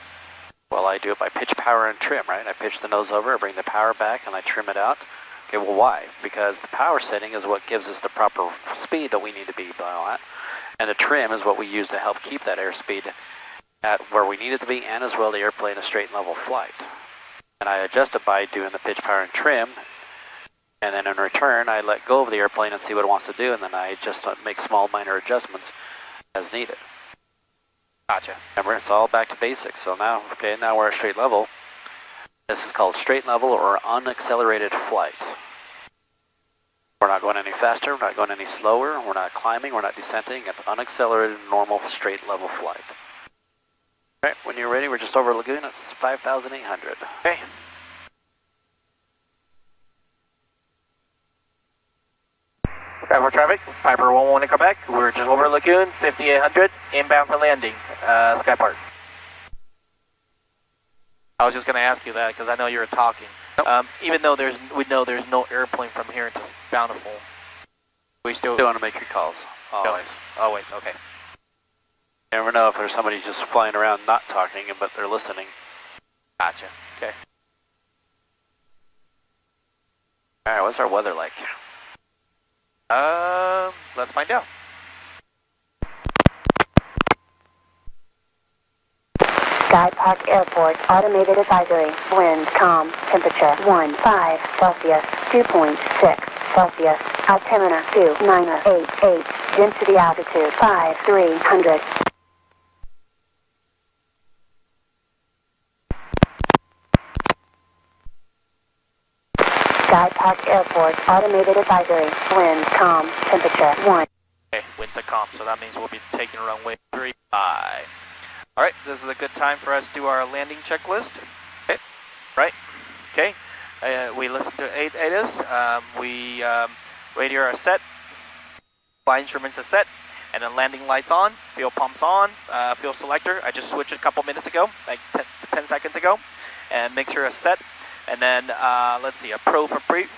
S3: Well, I do it by pitch, power, and trim, right? I pitch the nose over, I bring the power back, and I trim it out. Okay, well, why? Because the power setting is what gives us the proper speed that we need to be at, and the trim is what we use to help keep that airspeed at where we need it to be, and as well the airplane a straight and level flight. And I adjust it by doing the pitch, power, and trim, and then in return I let go of the airplane and see what it wants to do, and then I just make small minor adjustments as needed.
S1: Gotcha.
S3: Remember, it's all back to basics. So now, okay, now we're at straight level. This is called straight level or unaccelerated flight. We're not going any faster, we're not going any slower, we're not climbing, we're not descending. It's unaccelerated, normal, straight level flight. All right, when you're ready, we're just over Lagoon. It's 5,800.
S1: Okay. Driver traffic, Piper 11 in Quebec. We're just over Lagoon, 5,800, inbound for landing, Sky Park. I was just going to ask you that because I know you were talking. Even though we know there's no airplane from here to Bountiful, we still
S3: want to make your calls, always.
S1: Always, okay.
S3: You never know if there's somebody just flying around not talking, but they're listening.
S1: Gotcha, okay.
S3: All right, what's our weather like?
S1: Let's find out.
S8: Sky Park Airport automated advisory. Wind calm. Temperature 15 Celsius. 2.6 Celsius. Altimeter 2988. Density altitude 5300. Sky Park Airport automated advisory. Wind calm. Temperature 1.
S1: Okay, winds are calm, so that means we'll be taking runway 35. Alright, this is a good time for us to do our landing checklist. Okay, right, okay. We listen to ATIS, radio are set, flight instruments are set, and then landing lights on, fuel pumps on, fuel selector. I just switched a couple minutes ago, like 10 seconds ago, and mixture is set. And then, let's see, a pro for brief.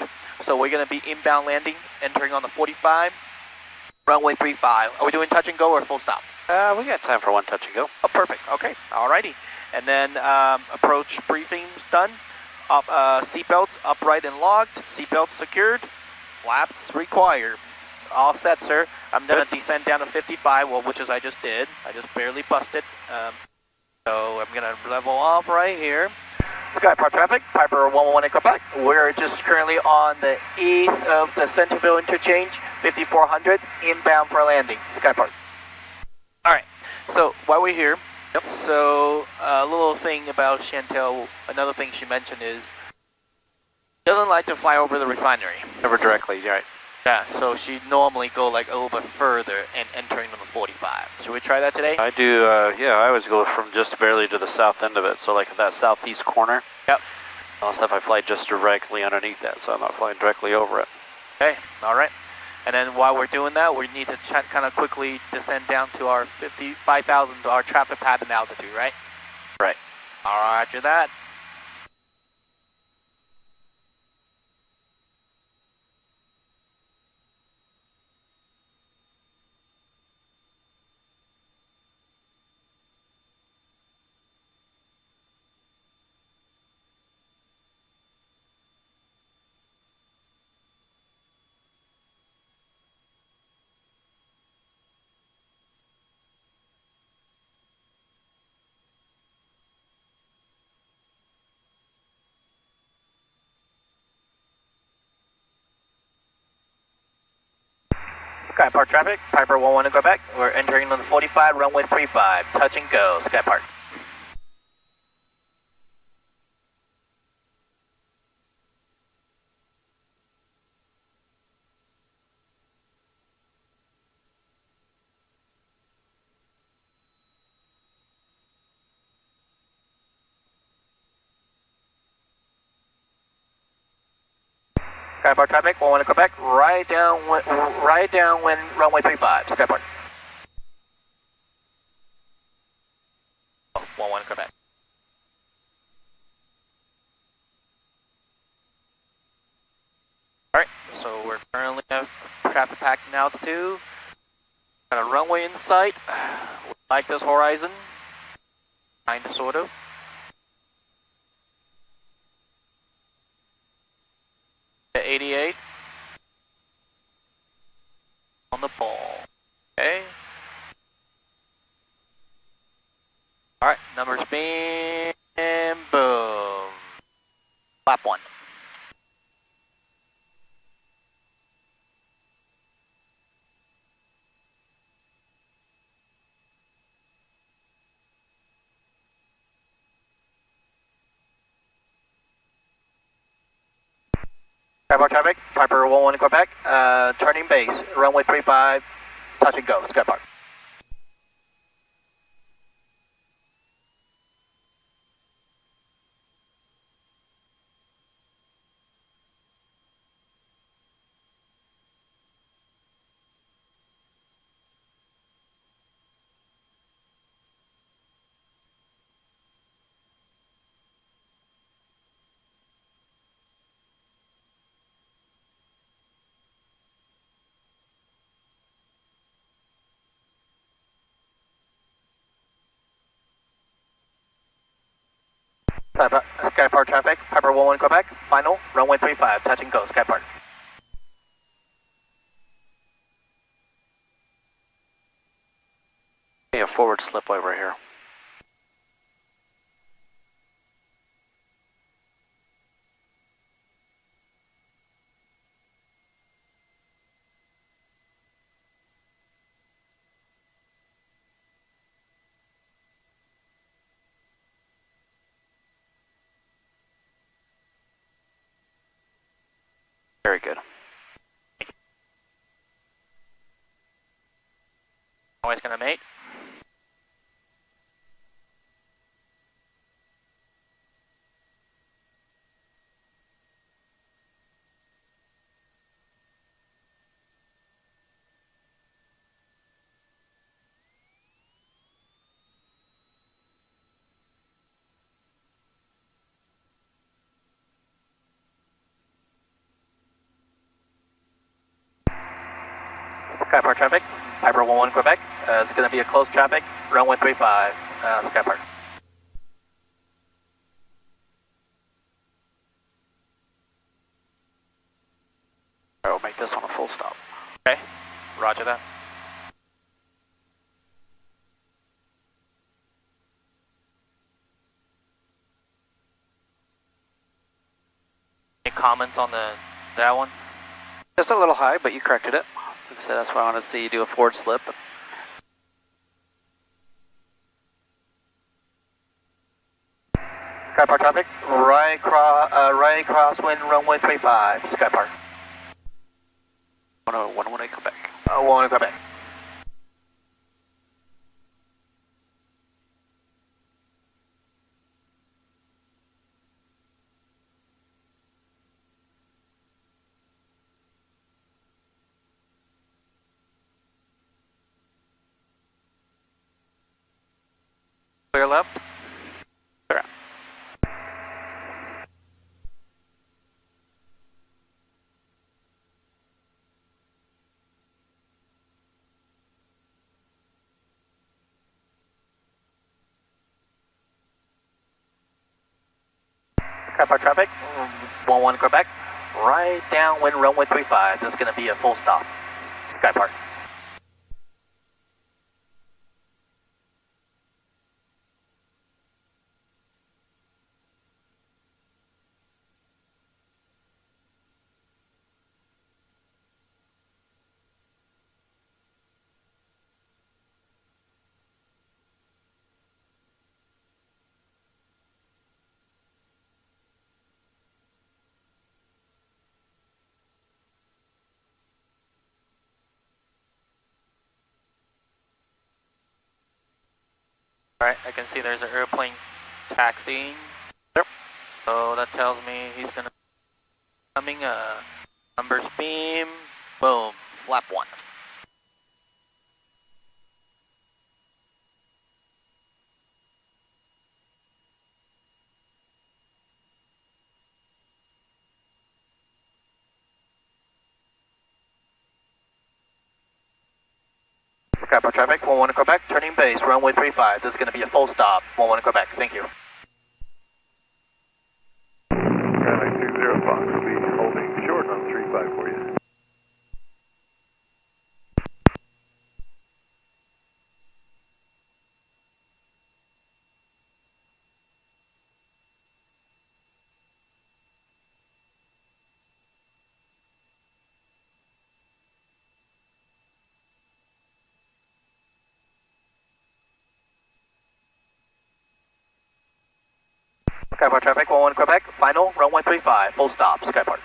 S1: So we're going to be inbound landing, entering on the 45, runway 35. Are we doing touch and go or full stop?
S3: We got time for one touch and go.
S1: Oh, perfect. Okay. Alrighty. And then approach briefing's done. Seatbelts upright and locked. Seatbelts secured. Flaps required. All set, sir. I'm going to descend down to 55, well, which is I just did. I just barely busted. So I'm going to level off right here. Sky Park traffic, Piper 111 in Quebec. We're just currently on the east of the Centerville interchange, 5400, inbound for landing. Sky Park. Alright, so while we're here, so a little thing about Chantel, another thing she mentioned is, she doesn't like to fly over the refinery.
S3: Never directly, right.
S1: Yeah, so she normally go like a little bit further and entering on the 45. Should we try that today?
S3: I do, yeah, I always go from just barely to the south end of it, so like that southeast corner.
S1: Yep.
S3: Also if I fly just directly underneath that, so I'm not flying directly over it.
S1: Okay, alright. And then while we're doing that, we need to kind of quickly descend down to our 55,000, our traffic pattern altitude, right?
S3: Right.
S1: Alright, after that. Sky Park traffic, Piper 11 in Quebec. We're entering on the 45, runway 35. Touch and go, Sky Park. Skypark traffic, 11 Quebec, right downwind runway 35, Skypark. 11 Quebec. Alright, so we're currently at traffic packing altitude. Got a runway in sight. We like this horizon. Kinda, sort of. At 88. On the ball. Okay. Alright, numbers beam, and boom. Lap 1. Skypark traffic, Piper 11 Quebec, turning base, runway 35, touch and go, Skypark. Skypark traffic, Piper 11 Quebec, final, runway 35, touch and go, Skypark.
S3: A forward slip over here. Very good.
S1: Always gonna mate. Skypark traffic, Piper 11 Quebec, it's going to be a close traffic, runway 35, Skypark.
S3: I will make this one a full stop.
S1: Okay, roger that. Any comments on that one?
S3: Just a little high, but you corrected it. Like I said, that's why I want to see you do a forward slip.
S1: Skypark traffic, right crosswind runway 35, Skypark.
S3: 101 Quebec.
S1: 1 Quebec. Clear left.
S3: Clear.
S1: Skypark traffic, 11 Quebec, right downwind runway 35. This is going to be a full stop. Skypark. Alright, I can see there's an airplane taxiing.
S3: Yep.
S1: So that tells me he's gonna coming Numbers beam, boom, flap 1. Skyport traffic, 11 Quebec, turning base, runway 35. This is going to be a full stop, 11 Quebec, thank you.
S2: Skyline 20 Fox will be holding short on 35 for you.
S1: Skyport traffic, 11 Quebec, final, runway 35, full stop, Skyport.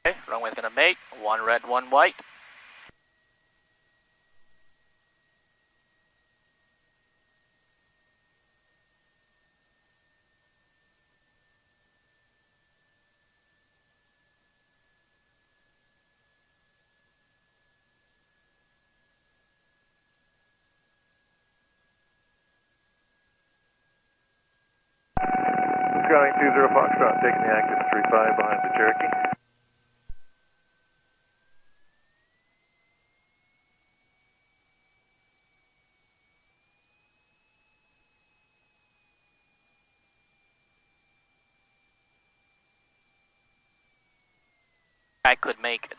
S1: Okay, runway's going to make, 1 red, 1 white.
S2: Skyline 20 Foxtrot, taking the active 35 behind the Cherokee.
S1: I could make it.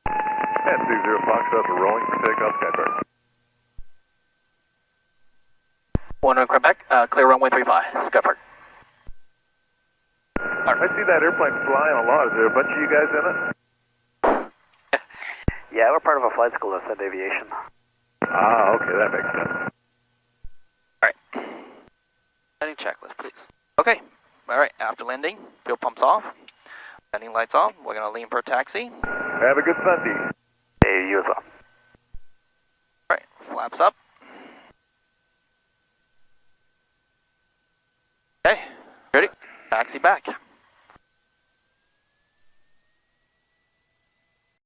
S2: And 20 Foxtrot, we're rolling for takeoff, Skyport.
S1: 1 Quebec, clear runway 35, Skyport.
S2: I see that airplane flying a lot. Is there a bunch of you guys in it?
S6: Yeah, we're part of a flight school that said aviation.
S2: Ah, okay, that makes sense.
S1: Alright. Landing checklist, please. Okay. Alright, after landing, fuel pumps off. Landing lights off. We're going to lean for a taxi.
S2: Have a good Sunday.
S6: Hey, you as well.
S1: Alright, flaps up. Okay, ready? Taxi back.